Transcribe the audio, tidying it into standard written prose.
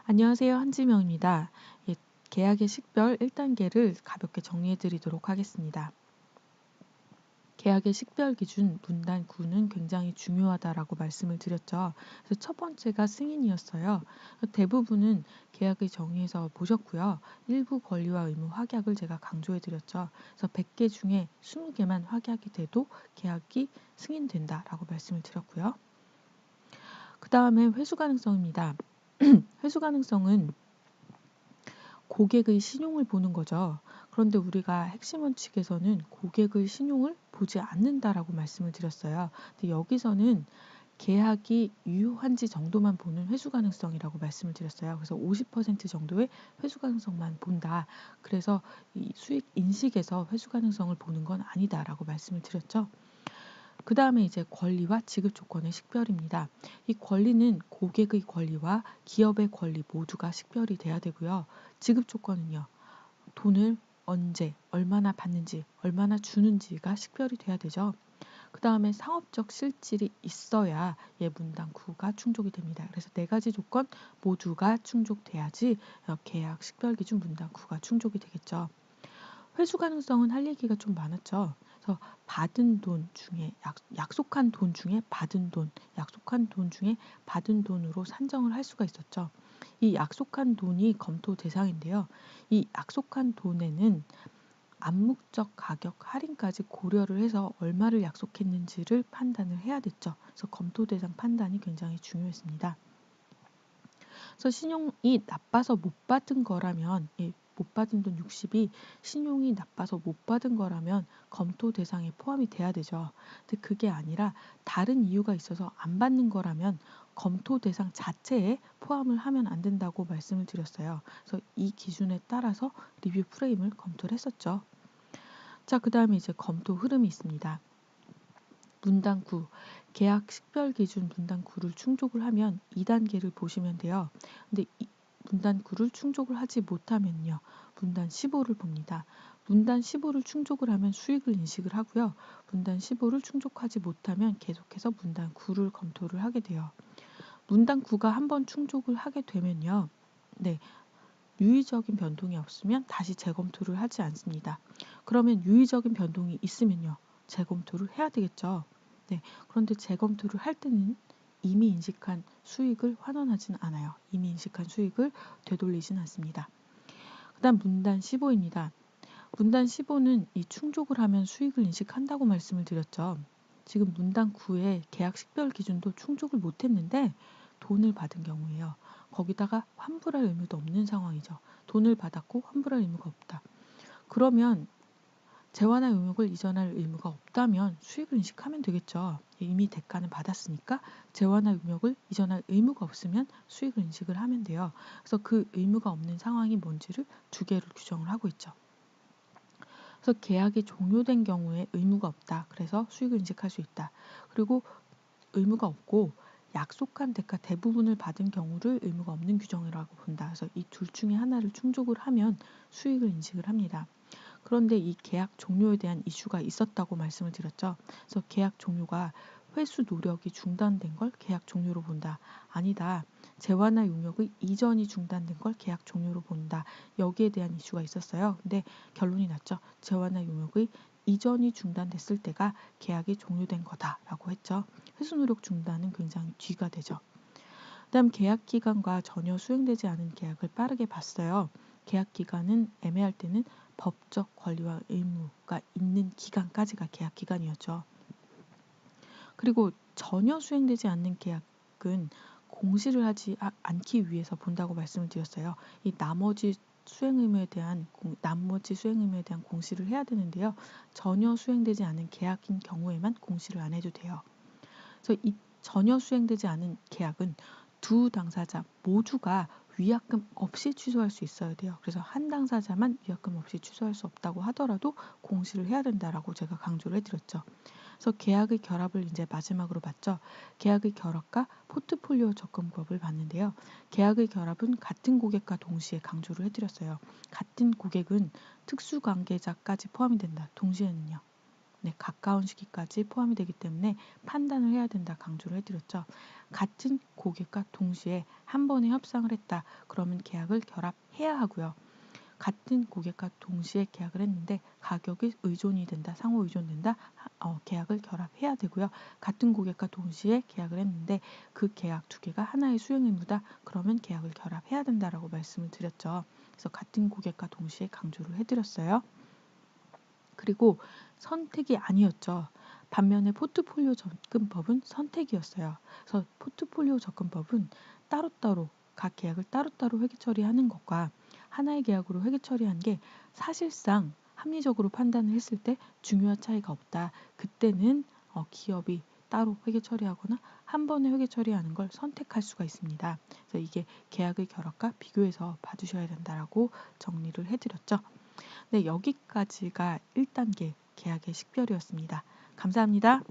안녕하세요. 한지명입니다. 예, 계약의 식별 1단계를 가볍게 정리해 드리도록 하겠습니다. 계약의 식별 기준 문단 9는 굉장히 중요하다라고 말씀을 드렸죠. 그래서 첫 번째가 승인이었어요. 대부분은 계약의 정의에서 보셨고요. 일부 권리와 의무 확약을 제가 강조해 드렸죠. 그래서 100개 중에 20개만 확약이 돼도 계약이 승인된다라고 말씀을 드렸고요. 그 다음에 회수 가능성입니다. 회수 가능성은 고객의 신용을 보는 거죠. 그런데 우리가 핵심 원칙에서는 고객의 신용을 보지 않는다라고 말씀을 드렸어요. 근데 여기서는 계약이 유효한지 정도만 보는 회수 가능성이라고 말씀을 드렸어요. 그래서 50% 정도의 회수 가능성만 본다. 그래서 이 수익 인식에서 회수 가능성을 보는 건 아니다라고 말씀을 드렸죠. 그 다음에 이제 권리와 지급 조건의 식별입니다. 이 권리는 고객의 권리와 기업의 권리 모두가 식별이 돼야 되고요. 지급 조건은요. 돈을 언제, 얼마나 받는지, 얼마나 주는지가 식별이 돼야 되죠. 그 다음에 상업적 실질이 있어야 문단 9가 충족이 됩니다. 그래서 네 가지 조건 모두가 충족돼야지 계약 식별 기준 문단 9가 충족이 되겠죠. 회수 가능성은 할 얘기가 좀 많았죠. 그래서 받은 돈 중에 약속한 돈 중에 받은 돈, 약속한 돈 중에 받은 돈으로 산정을 할 수가 있었죠. 이 약속한 돈이 검토 대상인데요. 이 약속한 돈에는 암묵적 가격 할인까지 고려를 해서 얼마를 약속했는지를 판단을 해야 됐죠. 그래서 검토 대상 판단이 굉장히 중요했습니다. 그래서 신용이 나빠서 못 받은 거라면 못 받은 돈 60이 신용이 나빠서 못 받은 거라면 검토 대상에 포함이 돼야 되죠. 근데 그게 아니라 다른 이유가 있어서 안 받는 거라면 검토 대상 자체에 포함을 하면 안 된다고 말씀을 드렸어요. 그래서 이 기준에 따라서 리뷰 프레임을 검토를 했었죠. 자, 그 다음에 이제 검토 흐름이 있습니다. 문단 9, 계약 식별 기준 문단 9를 충족을 하면 2단계를 보시면 돼요. 근데 문단 9를 충족을 하지 못하면요. 문단 15를 봅니다. 문단 15를 충족을 하면 수익을 인식을 하고요. 문단 15를 충족하지 못하면 계속해서 문단 9를 검토를 하게 돼요. 문단 9가 한번 충족을 하게 되면요. 네, 유의적인 변동이 없으면 다시 재검토를 하지 않습니다. 그러면 유의적인 변동이 있으면요. 재검토를 해야 되겠죠. 네, 그런데 재검토를 할 때는 이미 인식한 수익을 환원하진 않아요. 이미 인식한 수익을 되돌리진 않습니다. 그 다음 문단 15입니다. 문단 15는 이 충족을 하면 수익을 인식한다고 말씀을 드렸죠. 지금 문단 9의 계약 식별 기준도 충족을 못했는데 돈을 받은 경우에요. 거기다가 환불할 의무도 없는 상황이죠. 돈을 받았고 환불할 의무가 없다. 그러면 재환할 의무를 이전할 의무가 없다면 수익을 인식하면 되겠죠. 이미 대가는 받았으니까 재환할 의무를 이전할 의무가 없으면 수익을 인식을 하면 돼요. 그래서 그 의무가 없는 상황이 뭔지를 두 개를 규정을 하고 있죠. 그래서 계약이 종료된 경우에 의무가 없다. 그래서 수익을 인식할 수 있다. 그리고 의무가 없고 약속한 대가 대부분을 받은 경우를 의무가 없는 규정이라고 본다. 그래서 이 둘 중에 하나를 충족을 하면 수익을 인식을 합니다. 그런데 이 계약 종료에 대한 이슈가 있었다고 말씀을 드렸죠. 그래서 계약 종료가 회수 노력이 중단된 걸 계약 종료로 본다. 아니다. 재환할 용역의 이전이 중단된 걸 계약 종료로 본다. 여기에 대한 이슈가 있었어요. 근데 결론이 났죠. 재환할 용역의 이전이 중단됐을 때가 계약이 종료된 거다라고 했죠. 회수 노력 중단은 굉장히 뒤가 되죠. 그다음 계약 기간과 전혀 수행되지 않은 계약을 빠르게 봤어요. 계약 기간은 애매할 때는 법적 권리와 의무가 있는 기간까지가 계약 기간이었죠. 그리고 전혀 수행되지 않는 계약은 공시를 하지 않기 위해서 본다고 말씀을 드렸어요. 이 나머지 수행 의무에 대한 공시를 해야 되는데요. 전혀 수행되지 않은 계약인 경우에만 공시를 안 해도 돼요. 그래서 이 전혀 수행되지 않은 계약은 두 당사자 모두가 위약금 없이 취소할 수 있어야 돼요. 그래서 한 당사자만 위약금 없이 취소할 수 없다고 하더라도 공시를 해야 된다라고 제가 강조를 해드렸죠. 그래서 계약의 결합을 이제 마지막으로 봤죠. 계약의 결합과 포트폴리오 접근법을 봤는데요. 계약의 결합은 같은 고객과 동시에 강조를 해드렸어요. 같은 고객은 특수관계자까지 포함이 된다. 동시에는요. 네, 가까운 시기까지 포함이 되기 때문에 판단을 해야 된다 강조를 해드렸죠. 같은 고객과 동시에 한 번에 협상을 했다. 그러면 계약을 결합해야 하고요. 같은 고객과 동시에 계약을 했는데 가격이 의존이 된다, 상호 의존된다, 계약을 결합해야 되고요. 같은 고객과 동시에 계약을 했는데 그 계약 두 개가 하나의 수용 의무다. 그러면 계약을 결합해야 된다라고 말씀을 드렸죠. 그래서 같은 고객과 동시에 강조를 해드렸어요. 그리고 선택이 아니었죠. 반면에 포트폴리오 접근법은 선택이었어요. 그래서 포트폴리오 접근법은 따로따로 각 계약을 따로따로 회계 처리하는 것과 하나의 계약으로 회계 처리한 게 사실상 합리적으로 판단을 했을 때 중요한 차이가 없다. 그때는 기업이 따로 회계 처리하거나 한 번에 회계 처리하는 걸 선택할 수가 있습니다. 그래서 이게 계약의 결합과 비교해서 봐주셔야 된다라고 정리를 해드렸죠. 네, 여기까지가 1단계 계약의 식별이었습니다. 감사합니다.